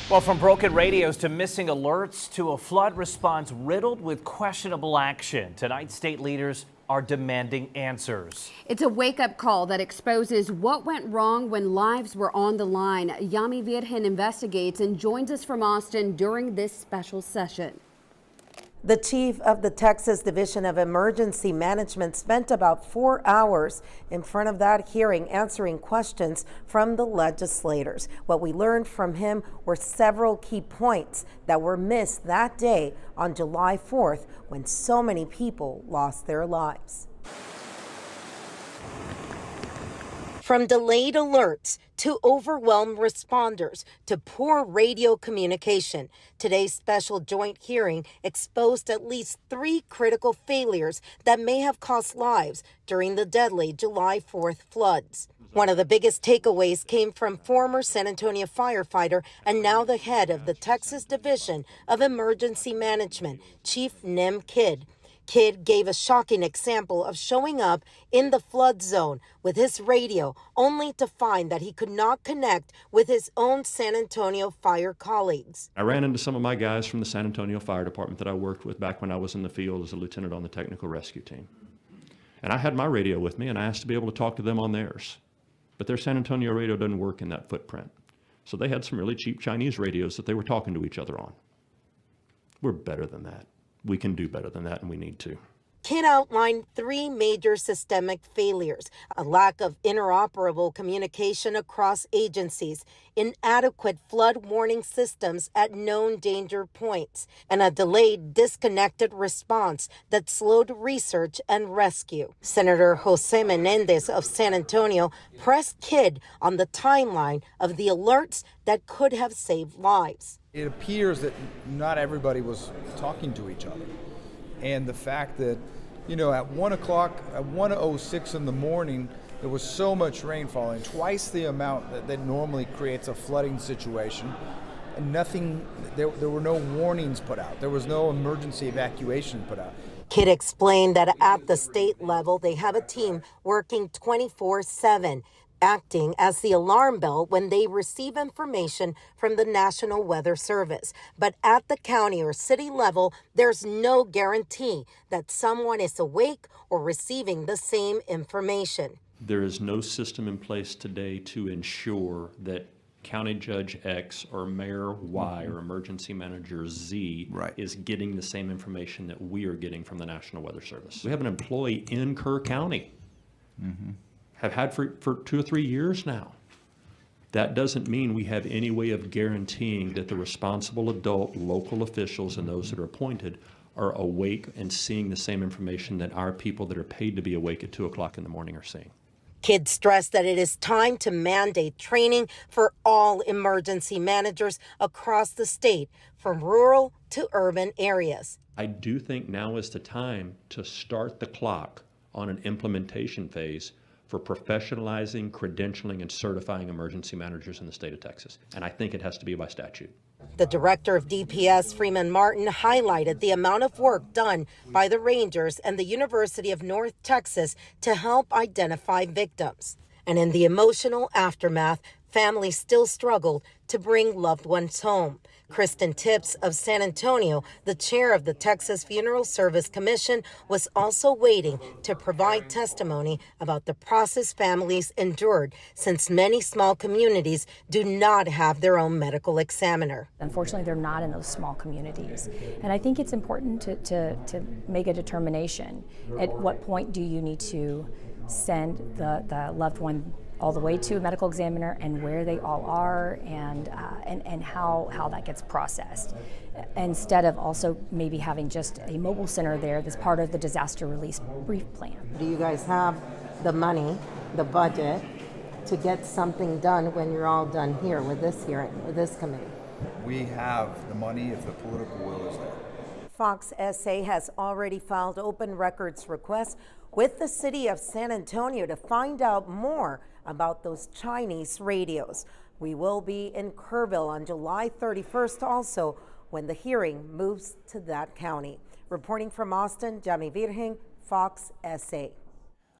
Well, from broken radios to missing alerts to a flood response riddled with questionable action, tonight state leaders are demanding answers. It's a wake-up call that exposes what went wrong when lives were on the line. Yami Virgen investigates and joins us from Austin during this special session. The chief of the Texas Division of Emergency Management spent about 4 hours in front of that hearing answering questions from the legislators. What we learned from him were several key points that were missed that day on July 4th when so many people lost their lives. From delayed alerts to overwhelmed responders to poor radio communication, today's special joint hearing exposed at least 3 critical failures that may have cost lives during the deadly July 4th floods. One of the biggest takeaways came from former San Antonio firefighter and now the head of the Texas Division of Emergency Management, Chief Nim Kidd. Kidd gave a shocking example of showing up in the flood zone with his radio only to find that he could not connect with his own San Antonio fire colleagues. I ran into some of my guys from the San Antonio Fire Department that I worked with back when I was in the field as a lieutenant on the technical rescue team. And I had my radio with me and I asked to be able to talk to them on theirs. But their San Antonio radio doesn't work in that footprint. So they had some really cheap Chinese radios that they were talking to each other on. We're better than that. We can do better than that, and we need to. Kidd outlined 3 major systemic failures: a lack of interoperable communication across agencies, inadequate flood warning systems at known danger points, and a delayed, disconnected response that slowed research and rescue. Senator Jose Menendez of San Antonio pressed Kidd on the timeline of the alerts that could have saved lives. It appears that not everybody was talking to each other. And the fact that, at 1 o'clock, at 1:06 in the morning, there was so much rain falling, twice the amount that normally creates a flooding situation. And there were no warnings put out. There was no emergency evacuation put out. Kidd explained that at the state level, they have a team working 24/7. Acting as the alarm bell when they receive information from the National Weather Service. But at the county or city level, there's no guarantee that someone is awake or receiving the same information. There is no system in place today to ensure that County Judge X or Mayor Y or Emergency Manager Z is getting the same information that we are getting from the National Weather Service. We have an employee in Kerr County. Have had for 2 or 3 years now. That doesn't mean we have any way of guaranteeing that the responsible adult local officials and those that are appointed are awake and seeing the same information that our people that are paid to be awake at 2 o'clock in the morning are seeing. Kidd stressed that it is time to mandate training for all emergency managers across the state, from rural to urban areas. I do think now is the time to start the clock on an implementation phase for professionalizing, credentialing, and certifying emergency managers in the state of Texas. And I think it has to be by statute. The director of DPS, Freeman Martin, highlighted the amount of work done by the Rangers and the University of North Texas to help identify victims. And in the emotional aftermath, families still struggled to bring loved ones home. Kristen Tips of San Antonio, the chair of the Texas Funeral Service Commission, was also waiting to provide testimony about the process families endured, since many small communities do not have their own medical examiner. Unfortunately, they're not in those small communities. And I think it's important to make a determination. At what point do you need to send the loved one all the way to a medical examiner, and where they all are, and how that gets processed, instead of also maybe having just a mobile center there that's part of the disaster release brief plan. Do you guys have the money, the budget, to get something done when you're all done here with this hearing, with this committee? We have the money if the political will is there. Fox SA has already filed open records requests with the city of San Antonio to find out more about those Chinese radios. We will be in Kerrville on July 31st also when the hearing moves to that county. Reporting from Austin, Yami Virgen, Fox SA.